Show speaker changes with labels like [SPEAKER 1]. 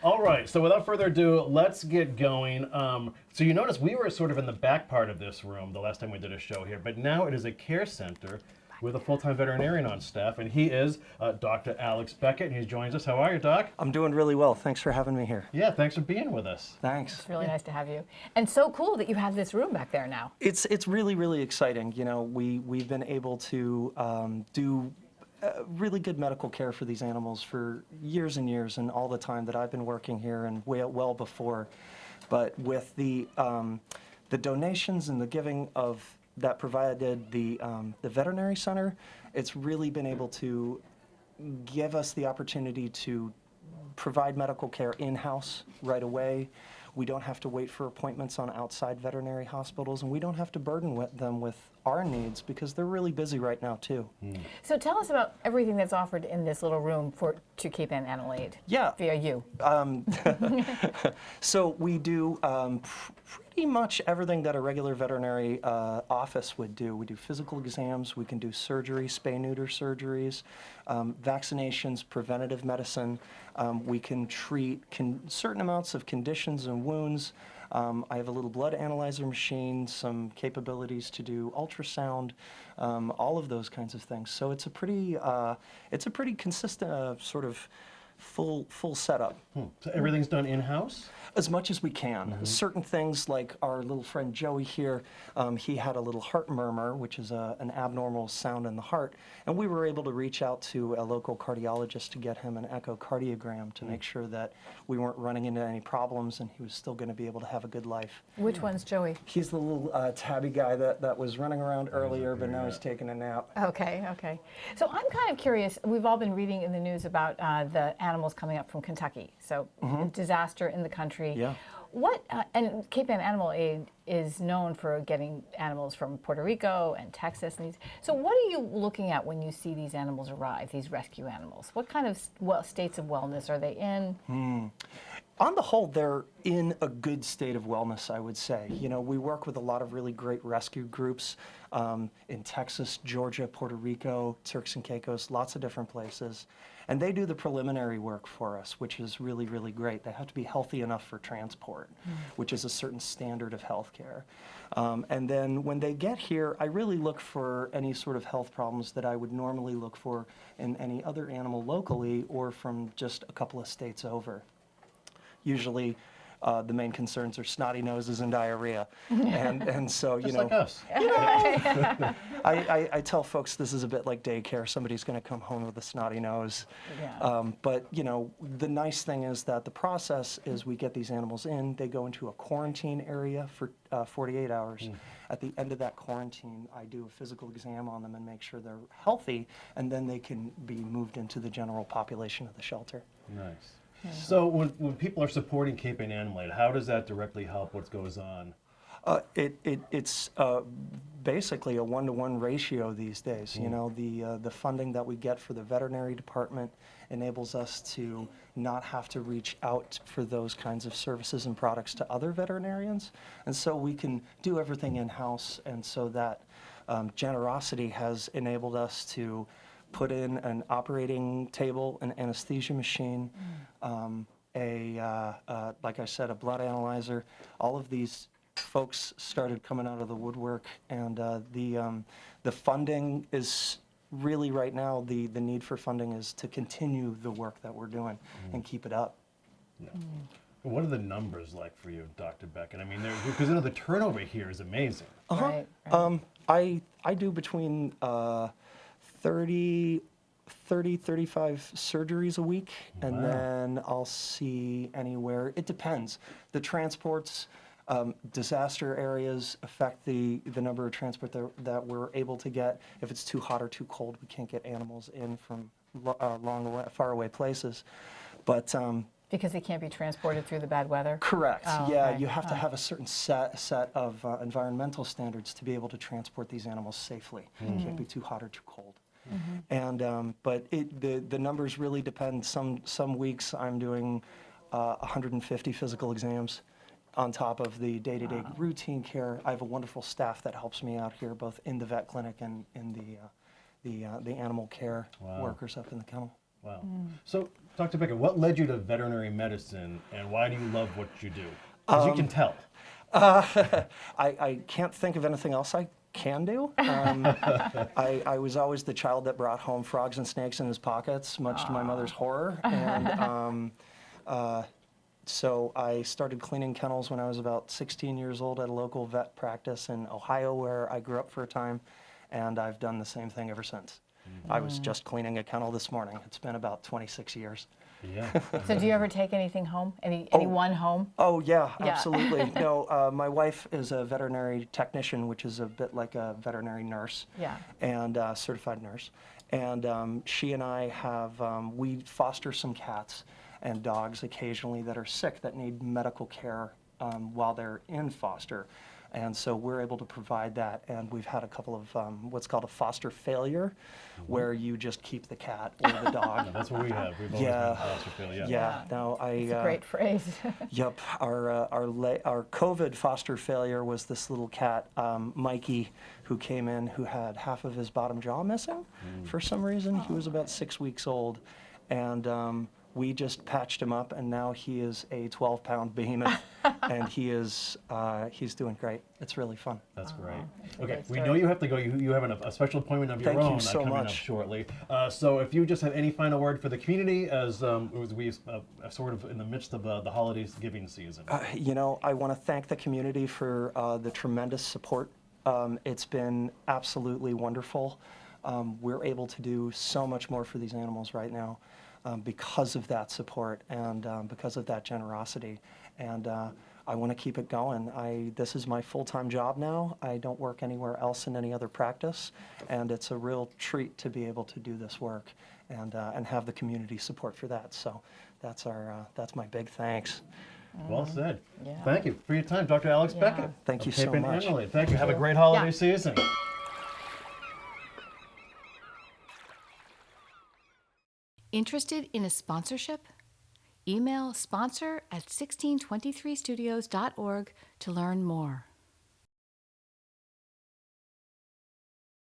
[SPEAKER 1] All right, so without further ado, let's get going. So you notice we were sort of in the back part of this room the last time we did a show here, but now it is a care center with a full-time veterinarian on staff, and he is Dr. Alex Becket, and he joins us. How are you, Doc?
[SPEAKER 2] I'm doing really well. Thanks for having me here.
[SPEAKER 1] Yeah, thanks for being with us.
[SPEAKER 2] Thanks.
[SPEAKER 3] It's really nice to have you. And so cool that you have this room back there now.
[SPEAKER 2] It's really, really exciting. You know, we've been able to do really good medical care for these animals for years and years, and all the time that I've been working here and well before. But with the donations and the giving of that provided the veterinary center, it's really been able to give us the opportunity to provide medical care in-house right away. We don't have to wait for appointments on outside veterinary hospitals, and we don't have to burden them with our needs because they're really busy right now too.
[SPEAKER 3] So tell us about everything that's offered in this little room to Cape Ann Animal Aid.
[SPEAKER 2] Yeah.
[SPEAKER 3] Via you.
[SPEAKER 2] So we do pretty much everything that a regular veterinary office would do. We do physical exams, we can do surgery, spay-neuter surgeries, vaccinations, preventative medicine. We can treat certain amounts of conditions and wounds. I have a little blood analyzer machine, some capabilities to do ultrasound, all of those kinds of things. So it's a pretty consistent sort of full setup.
[SPEAKER 1] So everything's done in-house?
[SPEAKER 2] As much as we can. Certain things, like our little friend Joey here, he had a little heart murmur, which is an abnormal sound in the heart, and we were able to reach out to a local cardiologist to get him an echocardiogram to make sure that we weren't running into any problems and he was still going to be able to have a good life.
[SPEAKER 3] Which one's Joey?
[SPEAKER 2] He's the little tabby guy that was running around earlier, but now he's taking a nap.
[SPEAKER 3] Okay, okay. So I'm kind of curious, we've all been reading in the news about the animals coming up from Kentucky, so disaster in the country.
[SPEAKER 2] Yeah.
[SPEAKER 3] What, and Cape Ann Animal Aid is known for getting animals from Puerto Rico and Texas. And so what are you looking at when you see these animals arrive, these rescue animals? What kind of states of wellness are they in?
[SPEAKER 2] On the whole, they're in a good state of wellness, I would say. You know, we work with a lot of really great rescue groups in Texas, Georgia, Puerto Rico, Turks and Caicos, lots of different places. And they do the preliminary work for us, which is really, really great. They have to be healthy enough for transport, which is a certain standard of health care. And then when they get here, I really look for any sort of health problems that I would normally look for in any other animal locally or from just a couple of states over. Usually, the main concerns are snotty noses and diarrhea, and so you
[SPEAKER 1] Just
[SPEAKER 2] know.
[SPEAKER 1] like us.
[SPEAKER 2] I tell folks this is a bit like daycare. Somebody's going to come home with a snotty nose.
[SPEAKER 3] Yeah.
[SPEAKER 2] But you know, the nice thing is that the process is we get these animals in. They go into a quarantine area for 48 hours. At the end of that quarantine, I do a physical exam on them and make sure they're healthy, and then they can be moved into the general population of the shelter.
[SPEAKER 1] Nice. So when people are supporting Cape Ann Animal Aid, how does that directly help what goes on?
[SPEAKER 2] It's basically a one-to-one ratio these days. You know, the funding that we get for the veterinary department enables us to not have to reach out for those kinds of services and products to other veterinarians, and so we can do everything in-house. And so that generosity has enabled us to put in an operating table, an anesthesia machine, like I said, a blood analyzer. All of these folks started coming out of the woodwork, and the funding is really right now, the need for funding is to continue the work that we're doing and keep it up.
[SPEAKER 1] Yeah. What are the numbers like for you, Dr. Becket? I mean, because you know the turnover here is amazing.
[SPEAKER 3] Right.
[SPEAKER 2] I do between 30, 35 surgeries a week, and then I'll see anywhere. It depends. The transports, disaster areas affect the number of transport that we're able to get. If it's too hot or too cold, we can't get animals in from far away places. But
[SPEAKER 3] Because they can't be transported through the bad weather?
[SPEAKER 2] correct.
[SPEAKER 3] Oh,
[SPEAKER 2] yeah,
[SPEAKER 3] okay.
[SPEAKER 2] you have to have a certain set of environmental standards to be able to transport these animals safely. It can't be too hot or too cold. And but the numbers really depend. Some weeks I'm doing 150 physical exams on top of the day-to-day routine care. I have a wonderful staff that helps me out here, both in the vet clinic and in the animal care workers up in the kennel.
[SPEAKER 1] Wow. So Talk to Becket. What led you to veterinary medicine, and why do you love what you do? Because you can tell.
[SPEAKER 2] I can't think of anything else I can do. I was always the child that brought home frogs and snakes in his pockets, much to my mother's horror. And so I started cleaning kennels when I was about 16 years old at a local vet practice in Ohio, where I grew up for a time, and I've done the same thing ever since. I was just cleaning a kennel this morning. It's been about 26 years.
[SPEAKER 1] Yeah.
[SPEAKER 3] So do you ever take anything home? Anyone home?
[SPEAKER 2] Oh, yeah,
[SPEAKER 3] Yeah.
[SPEAKER 2] absolutely. No, my wife is a veterinary technician, which is a bit like a veterinary nurse,
[SPEAKER 3] Yeah.
[SPEAKER 2] and certified nurse. And she and I have, we foster some cats and dogs occasionally that are sick that need medical care while they're in foster. And so we're able to provide that, and we've had a couple of what's called a foster failure, where you just keep the cat or the dog.
[SPEAKER 1] Yeah, that's what we have. We've always been foster failure.
[SPEAKER 2] Yeah. No,
[SPEAKER 3] It's a great phrase.
[SPEAKER 2] Yep, our COVID foster failure was this little cat, Mikey, who came in who had half of his bottom jaw missing for some reason. He was about 6 weeks old, and we just patched him up, and now he is a 12-pound behemoth, and he's doing great. It's really fun.
[SPEAKER 1] That's great.
[SPEAKER 3] That's a
[SPEAKER 1] Okay,
[SPEAKER 3] great
[SPEAKER 1] we
[SPEAKER 3] story.
[SPEAKER 1] know you have to go. You have a special appointment of your
[SPEAKER 2] Thank you
[SPEAKER 1] own
[SPEAKER 2] so
[SPEAKER 1] coming up
[SPEAKER 2] much.
[SPEAKER 1] shortly. So if you just have any final word for the community as we sort of in the midst of the holidays giving season.
[SPEAKER 2] You know, I want to thank the community for the tremendous support. It's been absolutely wonderful. We're able to do so much more for these animals right now because of that support and because of that generosity. And I want to keep it going. This is my full-time job now. I don't work anywhere else in any other practice, and it's a real treat to be able to do this work and have the community support for that. So that's my big thanks.
[SPEAKER 1] Well said.
[SPEAKER 3] Yeah.
[SPEAKER 1] Thank you for your time, Dr. Alex
[SPEAKER 3] Yeah.
[SPEAKER 1] Becket.
[SPEAKER 2] Thank you
[SPEAKER 1] of
[SPEAKER 2] so
[SPEAKER 1] Cape and
[SPEAKER 2] much.
[SPEAKER 1] Emily. Thank you. Have a
[SPEAKER 3] you.
[SPEAKER 1] great holiday
[SPEAKER 3] Yeah.
[SPEAKER 1] season.
[SPEAKER 4] Interested in a sponsorship? Email sponsor@1623studios.org to learn more.